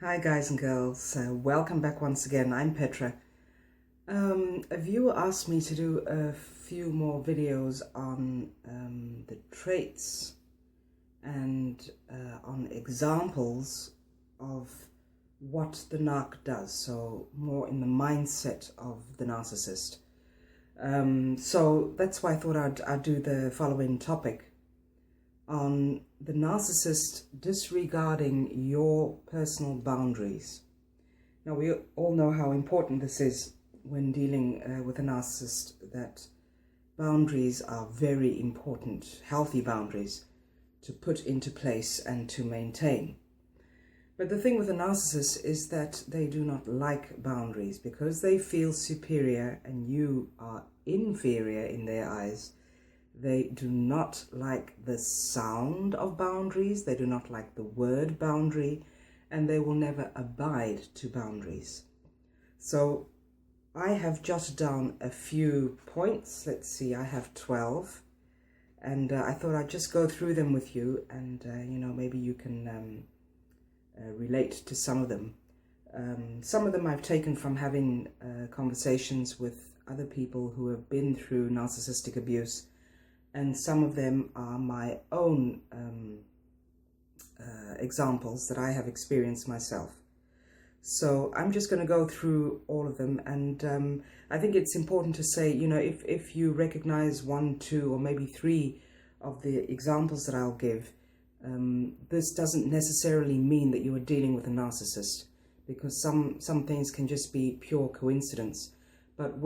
Hi guys and girls, welcome back once again. I'm Petra. A viewer asked me to do a few more videos on the traits and on examples of what the narc does, so more in the mindset of the narcissist. So that's why I thought I'd do the following topic on the narcissist disregarding your personal boundaries. Now, we all know how important this is when dealing with a narcissist, that boundaries are very important, healthy boundaries, to put into place and to maintain. But the thing with a narcissist is that they do not like boundaries because they feel superior and you are inferior in their eyes. They do not like the sound of boundaries, they do not like the word boundary, and they will never abide to boundaries. So I have jotted down a few points. Let's see, I have 12, and I thought I'd just go through them with you, and maybe you can relate to some of them. Some of them I've taken from having conversations with other people who have been through narcissistic abuse, and some of them are my own examples that I have experienced myself. So I'm just going to go through all of them, and I think it's important to say, if you recognize 1, 2, or maybe 3 of the examples that I'll give, this doesn't necessarily mean that you are dealing with a narcissist, because some things can just be pure coincidence. But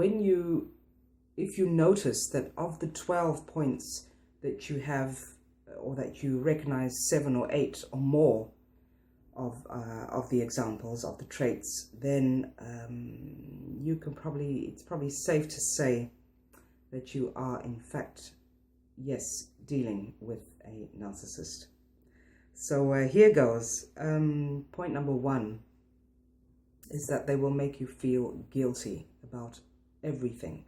if you notice that of the 12 points that you have, or that you recognize 7 or 8 or more of the examples of the traits, then it's probably safe to say that you are in fact, yes, dealing with a narcissist. So here goes. Point number 1 is that they will make you feel guilty about everything.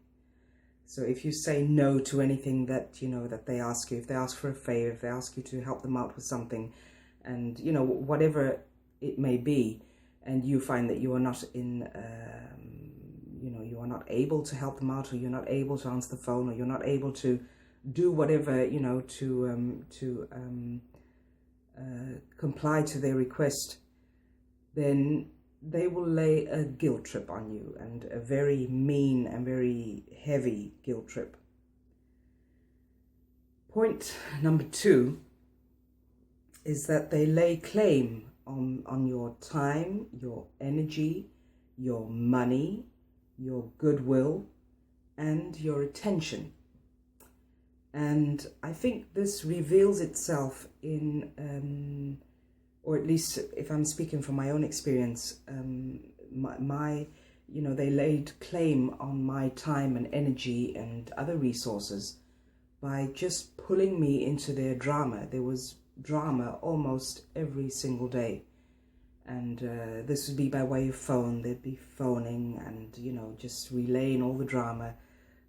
So if you say no to anything that that they ask you, if they ask for a favor, if they ask you to help them out with something, and whatever it may be, and you find that you are not you are not able to help them out, or you're not able to answer the phone, or you're not able to do whatever to comply to their request, then they will lay a guilt trip on you, and a very mean and very heavy guilt trip. Point number 2 is that they lay claim on your time, your energy, your money, your goodwill, and your attention. And I think this reveals itself in or at least if I'm speaking from my own experience, they laid claim on my time and energy and other resources by just pulling me into their drama. There was drama almost every single day. And this would be by way of phone. They'd be phoning and, just relaying all the drama.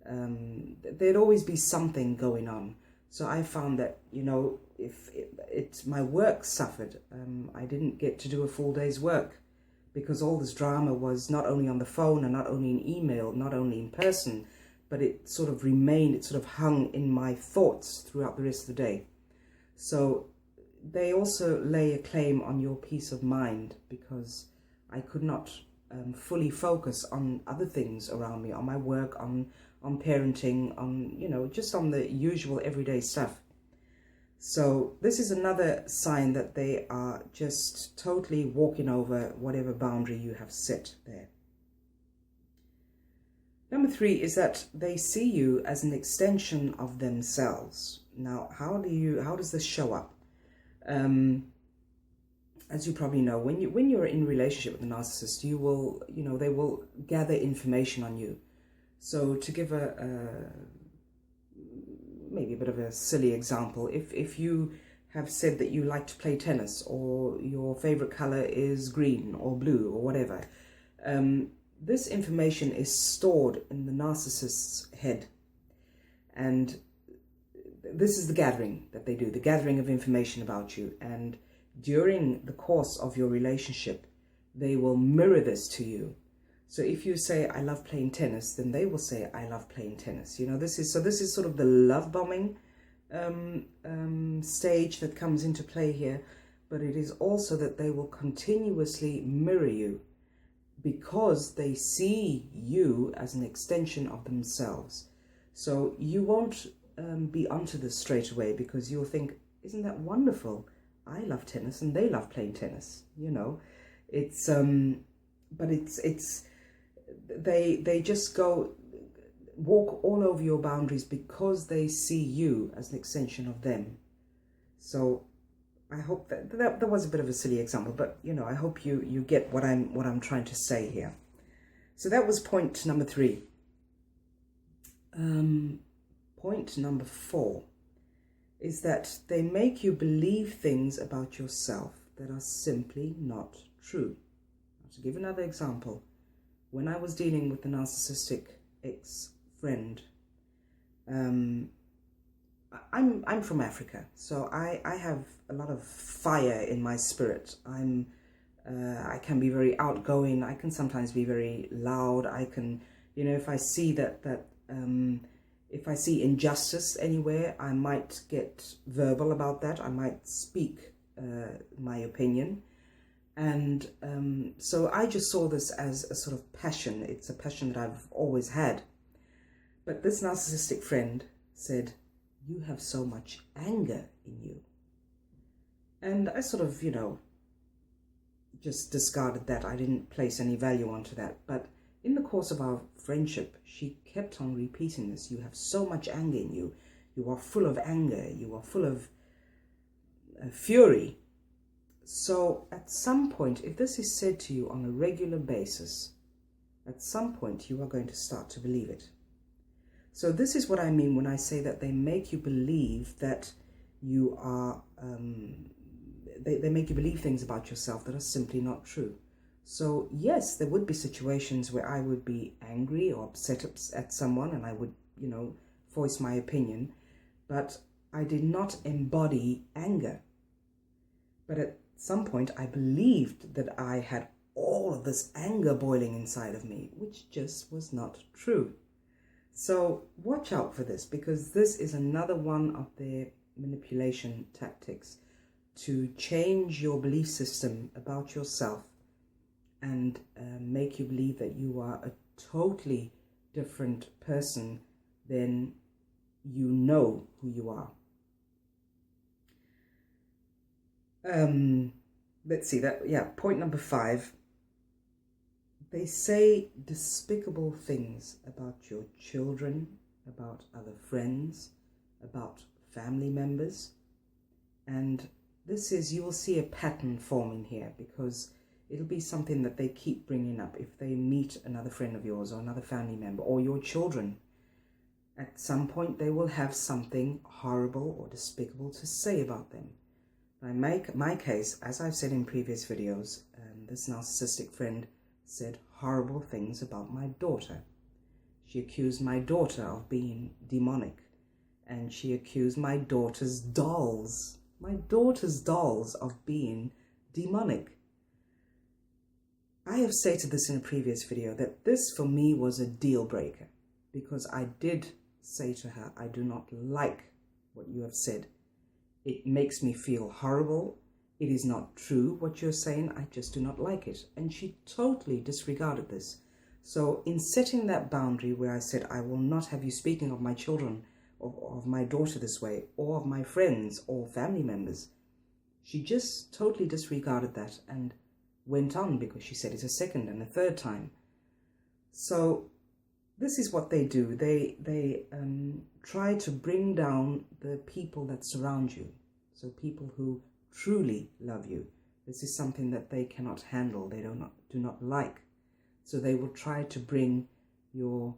There'd always be something going on. So I found that, if my work suffered, I didn't get to do a full day's work, because all this drama was not only on the phone and not only in email, not only in person, but it sort of remained, it sort of hung in my thoughts throughout the rest of the day. So they also lay a claim on your peace of mind, because I could not fully focus on other things around me, on my work, on parenting, on, just on the usual everyday stuff. So this is another sign that they are just totally walking over whatever boundary you have set there. Number 3 is that they see you as an extension of themselves. Now, how does this show up? As you probably know, when you're in a relationship with a narcissist, you will, they will gather information on you. So to give maybe a bit of a silly example, if you have said that you like to play tennis, or your favorite color is green or blue or whatever, this information is stored in the narcissist's head. And this is the gathering that they do, the gathering of information about you. And during the course of your relationship, they will mirror this to you. So if you say, I love playing tennis, then they will say, I love playing tennis. You know, this is sort of the love bombing stage that comes into play here. But it is also that they will continuously mirror you because they see you as an extension of themselves. So you won't be onto this straight away, because you'll think, isn't that wonderful? I love tennis and they love playing tennis. You know, it's but it's they just walk all over your boundaries because they see you as an extension of them. So I hope that was a bit of a silly example, but you know, I hope you get what I'm trying to say here. So that was point number 3. Point number 4 is that they make you believe things about yourself that are simply not true. To give another example, when I was dealing with the narcissistic ex-friend, I'm from Africa, so I have a lot of fire in my spirit. I can be very outgoing. I can sometimes be very loud. I can, you know, if I see if I see injustice anywhere, I might get verbal about that. I might speak my opinion. And so I just saw this as a sort of passion. It's a passion that I've always had. But this narcissistic friend said, you have so much anger in you. And I sort of, you know, just discarded that. I didn't place any value onto that. But in the course of our friendship, she kept on repeating this. You have so much anger in you. You are full of anger. You are full of fury. So at some point, if this is said to you on a regular basis, at some point you are going to start to believe it. So this is what I mean when I say that they make you believe that you are, they make you believe things about yourself that are simply not true. So yes, there would be situations where I would be angry or upset at someone and I would, you know, voice my opinion, but I did not embody anger. But at some point I believed that I had all of this anger boiling inside of me, which just was not true. So watch out for this, because this is another one of their manipulation tactics to change your belief system about yourself and make you believe that you are a totally different person than you know who you are. Let's see that. Yeah, point number 5. They say despicable things about your children, about other friends, about family members. And this is, you will see a pattern forming here, because it'll be something that they keep bringing up. If they meet another friend of yours or another family member or your children, at some point they will have something horrible or despicable to say about them. In my case, as I've said in previous videos, this narcissistic friend said horrible things about my daughter. She accused my daughter of being demonic, and she accused my daughter's dolls of being demonic. I have stated this in a previous video that this for me was a deal breaker, because I did say to her, I do not like what you have said. It makes me feel horrible. It is not true what you're saying. I just do not like it. And she totally disregarded this. So in setting that boundary where I said, I will not have you speaking of my children, or of my daughter this way, or of my friends or family members, she just totally disregarded that and went on, because she said it a second and a third time. So this is what they do. They try to bring down the people that surround you. So people who truly love you. This is something that they cannot handle. They do not like. So they will try to bring your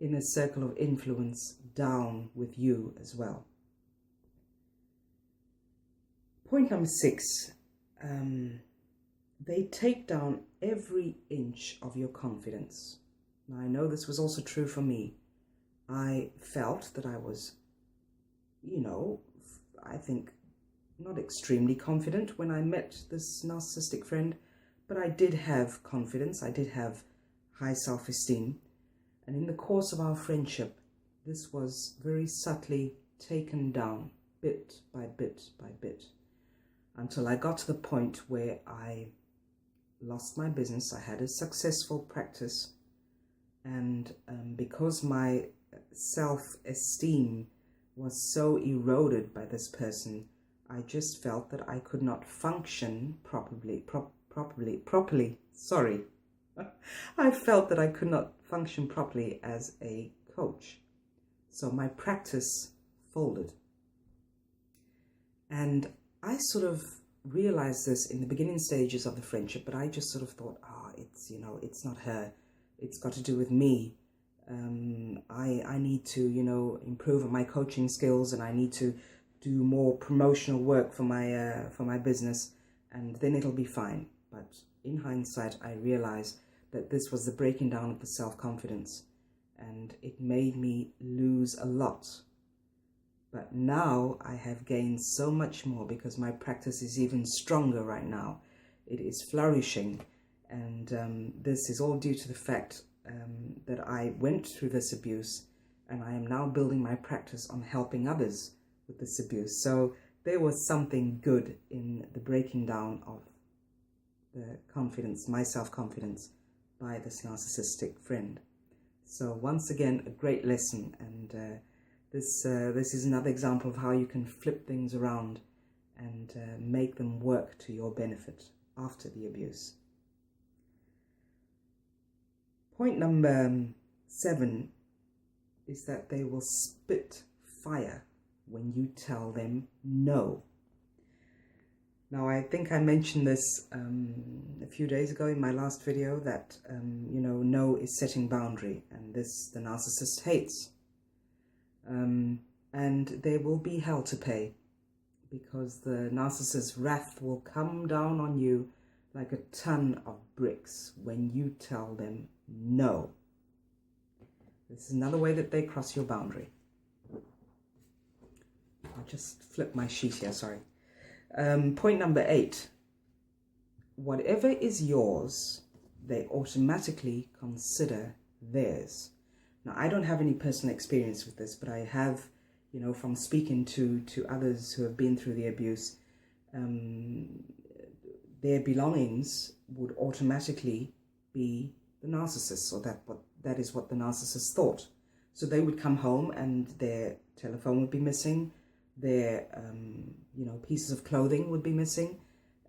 inner circle of influence down with you as well. Point number 6. They take down every inch of your confidence. Now, I know this was also true for me. I felt that I was, you know, I think not extremely confident when I met this narcissistic friend, But I did have confidence, I did have high self-esteem, and in the course of our friendship, this was very subtly taken down, bit by bit by bit, until I got to the point where I lost my business. I had a successful practice, and because my self-esteem was so eroded by this person, I just felt that I could not function properly. Sorry. I felt that I could not function properly as a coach. So my practice folded. And I sort of realized this in the beginning stages of the friendship, but I just sort of thought, it's not her. It's got to do with me. I need to, improve on my coaching skills, and I need to do more promotional work for my business, and then it'll be fine. But in hindsight, I realized that this was the breaking down of the self-confidence, and it made me lose a lot. But now I have gained so much more because my practice is even stronger right now. It is flourishing, and this is all due to the fact that I went through this abuse, and I am now building my practice on helping others with this abuse. So there was something good in the breaking down of the confidence, my self-confidence, by this narcissistic friend. So once again, a great lesson, and this is another example of how you can flip things around and make them work to your benefit after the abuse. Point number 7 is that they will spit fire when you tell them no. Now, I think I mentioned this a few days ago in my last video, that, no is setting boundary, and this the narcissist hates. And there will be hell to pay, because the narcissist's wrath will come down on you like a ton of bricks when you tell them no. This is another way that they cross your boundary. I'll just flip my sheet here, sorry. Point number 8. Whatever is yours, they automatically consider theirs. Now, I don't have any personal experience with this, but I have, from speaking to others who have been through the abuse, their belongings would automatically be the narcissist's, or that is what the narcissist thought. So they would come home and their telephone would be missing, their pieces of clothing would be missing,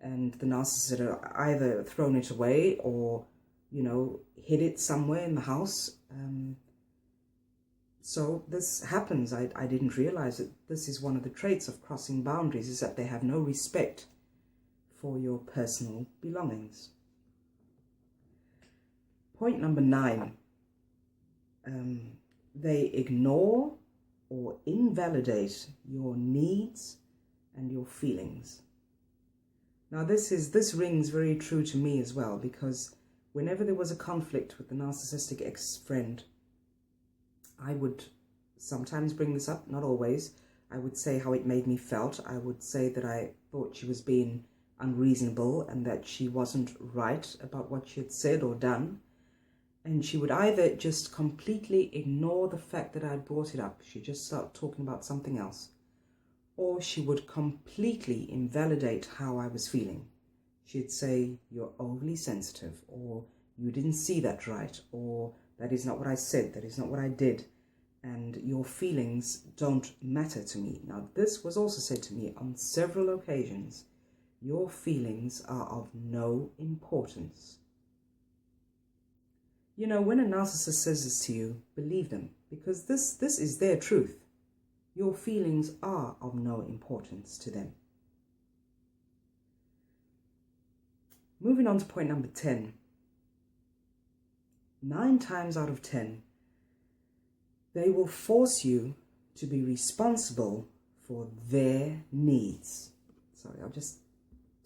and the narcissist had either thrown it away or hid it somewhere in the house. So this happens. I didn't realize that this is one of the traits of crossing boundaries, is that they have no respect for your personal belongings. Point number 9. They ignore or invalidate your needs and your feelings. Now this rings very true to me as well, because whenever there was a conflict with the narcissistic ex-friend, I would sometimes bring this up, not always. I would say how it made me felt. I would say that I thought she was being unreasonable and that she wasn't right about what she had said or done. And she would either just completely ignore the fact that I had brought it up. She'd just start talking about something else. Or she would completely invalidate how I was feeling. She'd say, "You're overly sensitive," or "You didn't see that right," or "That is not what I said, that is not what I did, and your feelings don't matter to me." Now, this was also said to me on several occasions. Your feelings are of no importance. When a narcissist says this to you, believe them, because this is their truth. Your feelings are of no importance to them. Moving on to point number 10. 9 times out of 10, they will force you to be responsible for their needs. Sorry, I'll just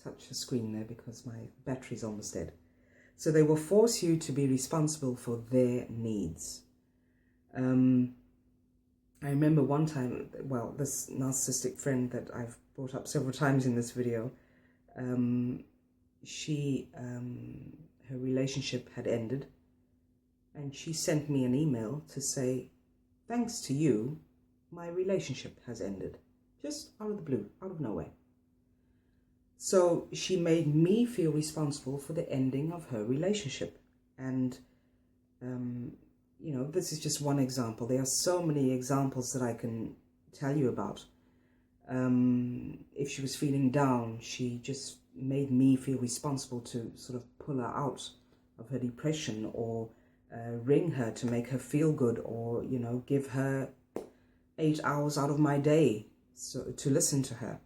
touch the screen there because my battery's almost dead. So they will force you to be responsible for their needs. I remember one time, this narcissistic friend that I've brought up several times in this video, her relationship had ended, and she sent me an email to say, thanks to you, my relationship has ended. Just out of the blue, out of nowhere. So she made me feel responsible for the ending of her relationship. And, you know, this is just one example. There are so many examples that I can tell you about. If she was feeling down, she just made me feel responsible to sort of pull her out of her depression, or ring her to make her feel good, or, you know, give her 8 hours out of my day to listen to her.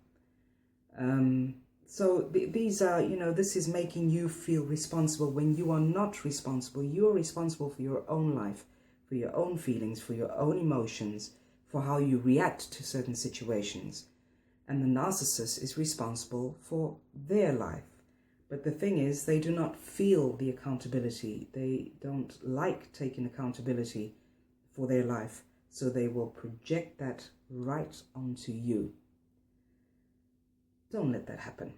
So these are, you know, this is making you feel responsible when you are not responsible. You are responsible for your own life, for your own feelings, for your own emotions, for how you react to certain situations. And the narcissist is responsible for their life. But the thing is, they do not feel the accountability. They don't like taking accountability for their life. So they will project that right onto you. Don't let that happen.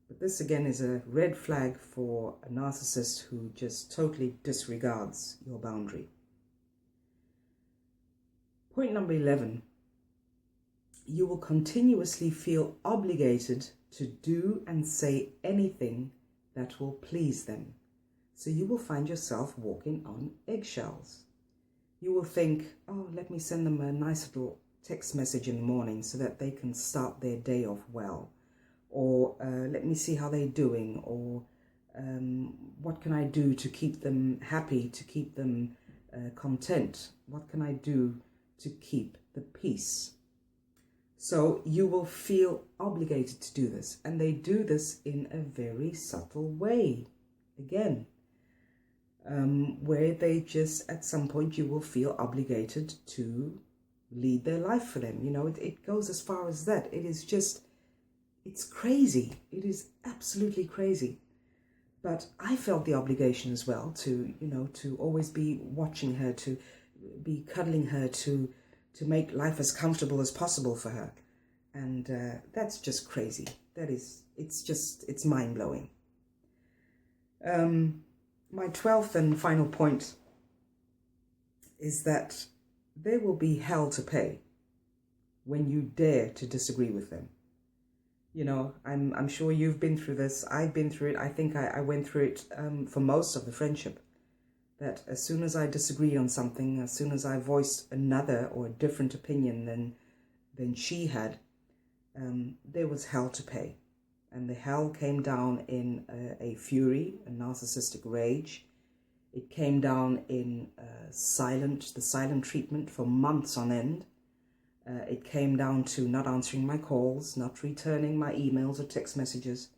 But this again is a red flag for a narcissist who just totally disregards your boundary. Point number 11. You will continuously feel obligated to do and say anything that will please them. So you will find yourself walking on eggshells. You will think, oh, let me send them a nice little text message in the morning so that they can start their day off well. Or let me see how they're doing. Or what can I do to keep them happy, to keep them content? What can I do to keep the peace? So you will feel obligated to do this. And they do this in a very subtle way. Again, where they just, at some point, you will feel obligated to lead their life for them. You know, it goes as far as that. It is just, it's crazy. It is absolutely crazy. But I felt the obligation as well to, you know, to always be watching her, to be cuddling her, to make life as comfortable as possible for her. And that's just crazy. It's mind-blowing. My 12th and final point is that there will be hell to pay when you dare to disagree with them. You know, I'm sure you've been through this. I've been through it. I think I went through it for most of the friendship. That as soon as I disagreed on something, as soon as I voiced another or a different opinion than she had, there was hell to pay. And the hell came down in a fury, a narcissistic rage. It came down in the silent treatment for months on end. It came down to not answering my calls, not returning my emails or text messages.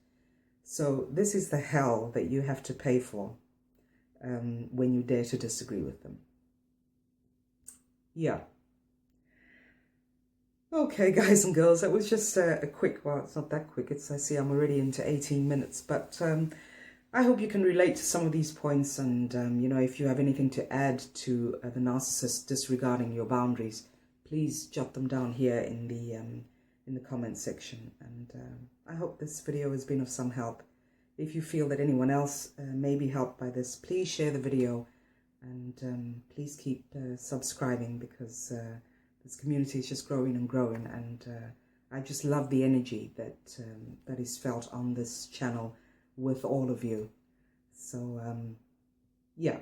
So this is the hell that you have to pay for when you dare to disagree with them. Yeah. Okay, guys and girls, that was just a quick, well, it's not that quick. I see I'm already into 18 minutes, but I hope you can relate to some of these points. And, you know, if you have anything to add to the narcissist disregarding your boundaries, please jot them down here in the comment section. And I hope this video has been of some help. If you feel that anyone else may be helped by this, please share the video, and please keep subscribing, because this community is just growing and growing, and I just love the energy that is felt on this channel with all of you. So yeah,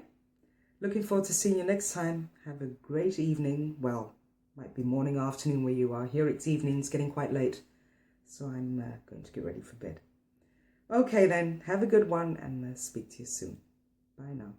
looking forward to seeing you next time. Have a great evening. Well, might be morning, afternoon where you are. Here it's evening, it's getting quite late, so I'm going to get ready for bed. Okay then, have a good one, and speak to you soon. Bye now.